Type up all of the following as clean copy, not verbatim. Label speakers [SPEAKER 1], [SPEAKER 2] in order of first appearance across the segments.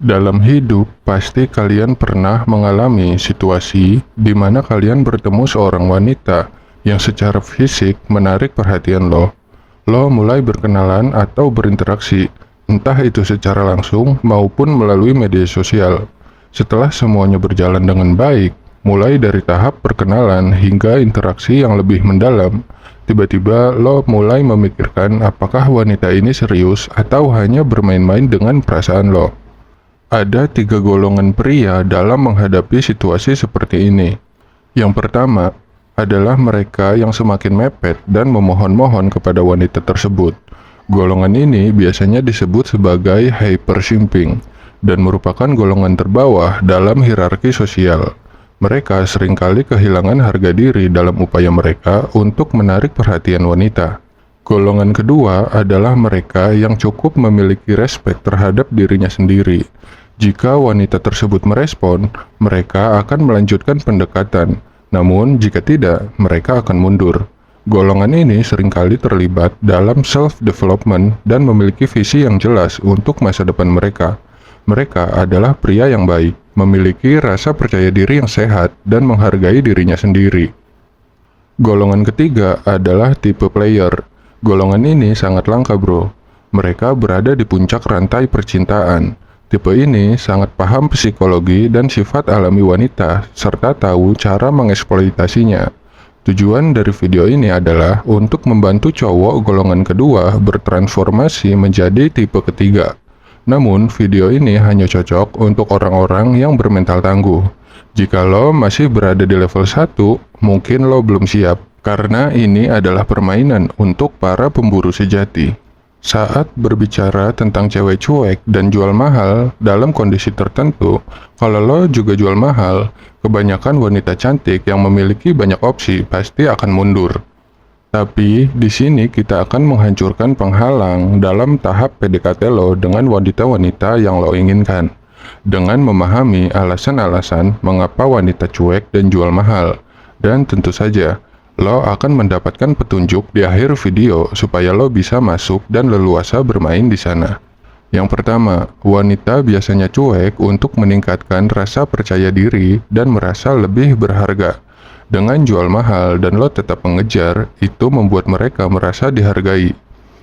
[SPEAKER 1] Dalam hidup, pasti kalian pernah mengalami situasi di mana kalian bertemu seorang wanita yang secara fisik menarik perhatian lo. Lo mulai berkenalan atau berinteraksi, entah itu secara langsung maupun melalui media sosial. Setelah semuanya berjalan dengan baik, mulai dari tahap perkenalan hingga interaksi yang lebih mendalam, tiba-tiba lo mulai memikirkan apakah wanita ini serius atau hanya bermain-main dengan perasaan lo. Ada tiga golongan pria dalam menghadapi situasi seperti ini. Yang pertama adalah mereka yang semakin mepet dan memohon-mohon kepada wanita tersebut. Golongan ini biasanya disebut sebagai hypersimping dan merupakan golongan terbawah dalam hierarki sosial. Mereka seringkali kehilangan harga diri dalam upaya mereka untuk menarik perhatian wanita. Golongan kedua adalah mereka yang cukup memiliki respek terhadap dirinya sendiri. Jika wanita tersebut merespon, mereka akan melanjutkan pendekatan. Namun, jika tidak, mereka akan mundur. Golongan ini seringkali terlibat dalam self-development dan memiliki visi yang jelas untuk masa depan mereka. Mereka adalah pria yang baik, memiliki rasa percaya diri yang sehat, dan menghargai dirinya sendiri. Golongan ketiga adalah tipe player. Golongan ini sangat langka, bro. Mereka berada di puncak rantai percintaan. Tipe ini sangat paham psikologi dan sifat alami wanita, serta tahu cara mengeksploitasinya. Tujuan dari video ini adalah untuk membantu cowok golongan kedua bertransformasi menjadi tipe ketiga. Namun, video ini hanya cocok untuk orang-orang yang bermental tangguh. Jika lo masih berada di level 1, mungkin lo belum siap, karena ini adalah permainan untuk para pemburu sejati. Saat berbicara tentang cewek cuek dan jual mahal dalam kondisi tertentu, kalau lo juga jual mahal, kebanyakan wanita cantik yang memiliki banyak opsi pasti akan mundur. Tapi di sini kita akan menghancurkan penghalang dalam tahap PDKT lo dengan wanita-wanita yang lo inginkan, dengan memahami alasan-alasan mengapa wanita cuek dan jual mahal, dan tentu saja lo akan mendapatkan petunjuk di akhir video supaya lo bisa masuk dan leluasa bermain di sana. Yang pertama, wanita biasanya cuek untuk meningkatkan rasa percaya diri dan merasa lebih berharga. Dengan jual mahal dan lo tetap mengejar, itu membuat mereka merasa dihargai.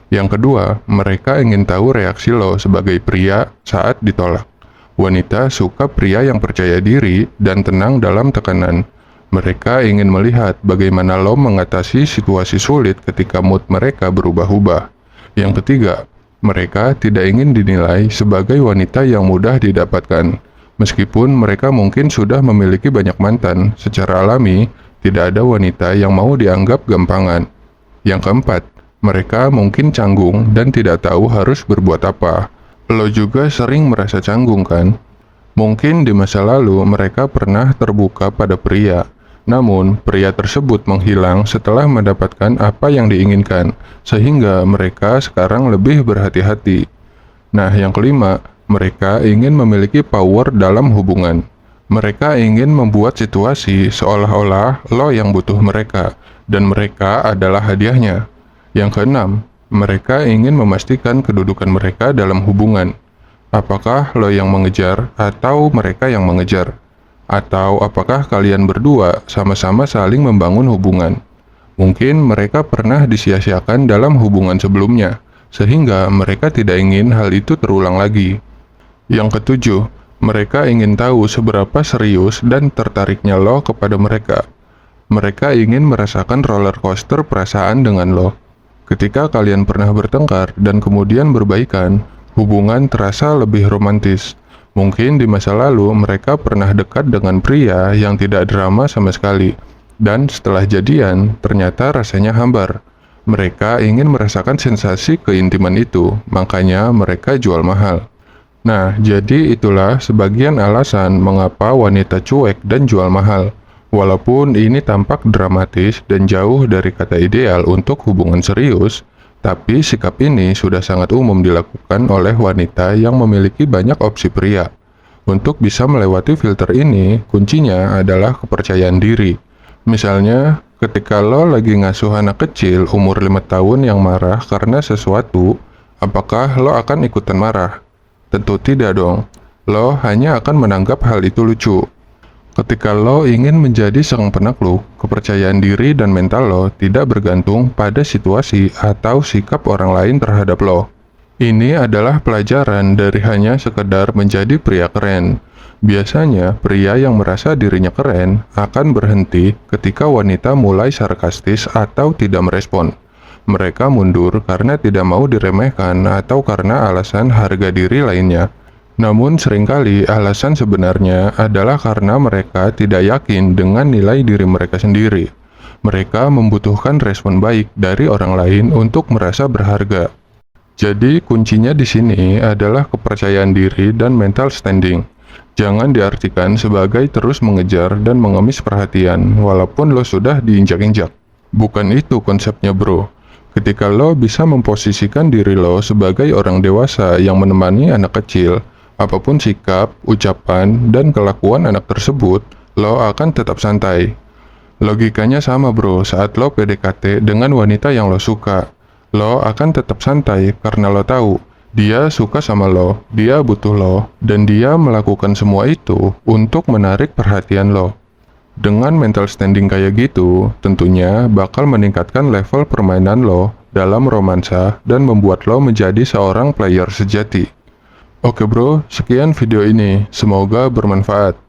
[SPEAKER 1] Yang kedua, mereka ingin tahu reaksi lo sebagai pria saat ditolak. Wanita suka pria yang percaya diri dan tenang dalam tekanan. Mereka ingin melihat bagaimana lo mengatasi situasi sulit ketika mood mereka berubah-ubah. Yang ketiga, mereka tidak ingin dinilai sebagai wanita yang mudah didapatkan. Meskipun mereka mungkin sudah memiliki banyak mantan, secara alami, tidak ada wanita yang mau dianggap gampangan. Yang keempat, mereka mungkin canggung dan tidak tahu harus berbuat apa. Lo juga sering merasa canggung kan? Mungkin di masa lalu mereka pernah terbuka pada pria. Namun, pria tersebut menghilang setelah mendapatkan apa yang diinginkan, sehingga mereka sekarang lebih berhati-hati. Nah, yang kelima, mereka ingin memiliki power dalam hubungan. Mereka ingin membuat situasi seolah-olah lo yang butuh mereka, dan mereka adalah hadiahnya. Yang keenam, mereka ingin memastikan kedudukan mereka dalam hubungan. Apakah lo yang mengejar atau mereka yang mengejar? Atau apakah kalian berdua sama-sama saling membangun hubungan? Mungkin mereka pernah disia-siakan dalam hubungan sebelumnya, sehingga mereka tidak ingin hal itu terulang lagi. Yang ketujuh, mereka ingin tahu seberapa serius dan tertariknya lo kepada mereka. Mereka ingin merasakan roller coaster perasaan dengan lo. Ketika kalian pernah bertengkar dan kemudian berbaikan, hubungan terasa lebih romantis. Mungkin di masa lalu mereka pernah dekat dengan pria yang tidak drama sama sekali, dan setelah jadian ternyata rasanya hambar. Mereka ingin merasakan sensasi keintiman itu, makanya mereka jual mahal. Nah, jadi itulah sebagian alasan mengapa wanita cuek dan jual mahal. Walaupun ini tampak dramatis dan jauh dari kata ideal untuk hubungan serius, tapi sikap ini sudah sangat umum dilakukan oleh wanita yang memiliki banyak opsi pria. Untuk bisa melewati filter ini, kuncinya adalah kepercayaan diri. Misalnya, ketika lo lagi ngasuh anak kecil umur 5 tahun yang marah karena sesuatu, apakah lo akan ikutan marah? Tentu tidak dong. lo hanya akan menganggap hal itu lucu. Ketika lo ingin menjadi sang penakluk, kepercayaan diri dan mental lo tidak bergantung pada situasi atau sikap orang lain terhadap lo. Ini adalah pelajaran dari hanya sekedar menjadi pria keren. Biasanya, pria yang merasa dirinya keren akan berhenti ketika wanita mulai sarkastis atau tidak merespon. Mereka mundur karena tidak mau diremehkan atau karena alasan harga diri lainnya. Namun seringkali alasan sebenarnya adalah karena mereka tidak yakin dengan nilai diri mereka sendiri. Mereka membutuhkan respon baik dari orang lain untuk merasa berharga. Jadi kuncinya di sini adalah kepercayaan diri dan mental standing. Jangan diartikan sebagai terus mengejar dan mengemis perhatian walaupun lo sudah diinjak-injak. Bukan itu konsepnya bro. Ketika lo bisa memposisikan diri lo sebagai orang dewasa yang menemani anak kecil, apapun sikap, ucapan, dan kelakuan anak tersebut, lo akan tetap santai. Logikanya sama bro saat lo PDKT dengan wanita yang lo suka. Lo akan tetap santai karena lo tahu, dia suka sama lo, dia butuh lo, dan dia melakukan semua itu untuk menarik perhatian lo. Dengan mental standing kayak gitu, tentunya bakal meningkatkan level permainan lo dalam romansa dan membuat lo menjadi seorang player sejati. Oke bro, sekian video ini. Semoga bermanfaat.